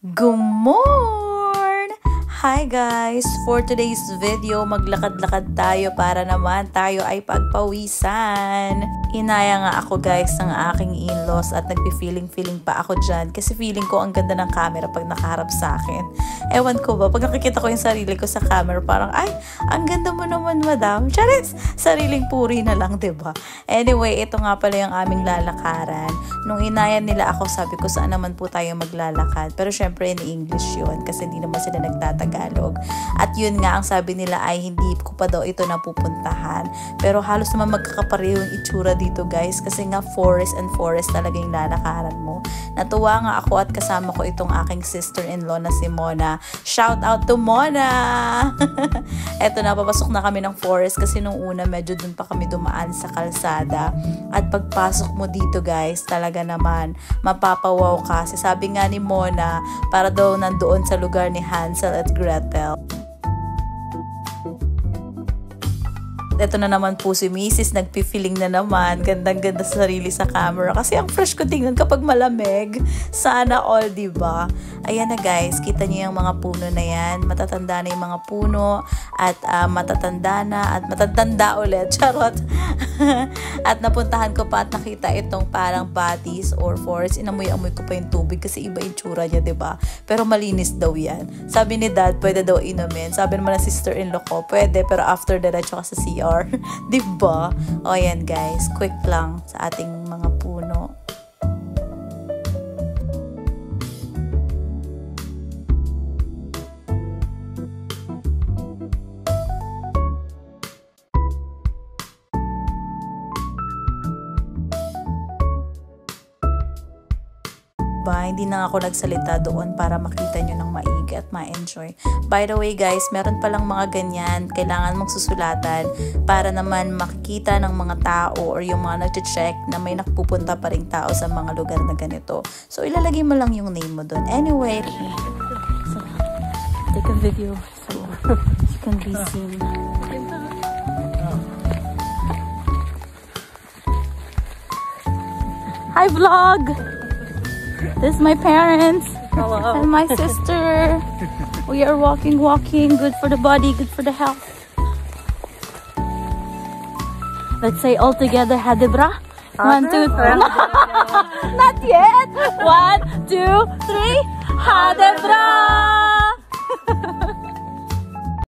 Good morning! Hi guys! For today's video, maglakad-lakad tayo para naman tayo ay pagpawisan. Inaya nga ako guys ng aking in-laws at nagpi-feeling pa ako dyan kasi feeling ko ang ganda ng camera pag nakaharap sa akin. Ewan ko ba, pag nakikita ko yung sarili ko sa camera, parang ay, ang ganda mo naman madam. Charis! Sariling puri na lang, diba? Anyway, ito nga pala yung aming lalakaran. Nung inaya nila ako, sabi ko saan naman po tayo maglalakad. Pero syempre in English yun kasi hindi naman sila nagtatagalog. At yun nga, ang sabi nila ay hindi ko pa daw ito napupuntahan. Pero halos naman magkakapareho yung itsura dito guys kasi nga forest and forest talaga yung lalakaran mo. Natuwa nga ako at kasama ko itong aking sister-in-law na si Mona. Shout out to Mona! Eto na, papasok na kami ng forest kasi nung una medyo dun pa kami dumaan sa kalsada. At pagpasok mo dito guys, talaga naman mapapawaw ka. Kasi sabi nga ni Mona, para daw nandoon sa lugar ni Hansel at Gretel. Ito na naman po si Mrs. Nagpi-feeling na naman. Gandang-ganda sa sarili sa camera. Kasi ang fresh ko tingnan kapag malamig. Sana all, diba? Ayan na guys. Kita niyo yung mga puno na yan. Matatanda na yung mga puno. At matatanda na. At matatanda ulit. Charot. At napuntahan ko pa at nakita itong parang batis or forest. Inamoy-amoy ko pa yung tubig kasi iba yung tsura niya, diba? Pero malinis daw yan. Sabi ni dad, pwede daw inumin. Sabi naman ng sister-in-law ko, pwede. Pero after that, tsaka sa CR. Diba? O yan guys, quick lang sa ating mga puno. Hindi na ako nagsalita doon para makita nyo ng maigi at ma-enjoy. By the way guys, meron palang mga ganyan, kailangan mong susulatan para naman makikita ng mga tao or yung mga nag-check na may nakapupunta pa ring tao sa mga lugar na ganito. So ilalagay mo lang yung name mo doon. Anyway, so, take a video so you can be seen. Hi vlog! This is my parents. Hello. And my sister. We are walking. Good for the body, good for the health. Let's say all together, Hadebra. 1, 2, 3. Not yet. 1, 2, 3. Hadebra.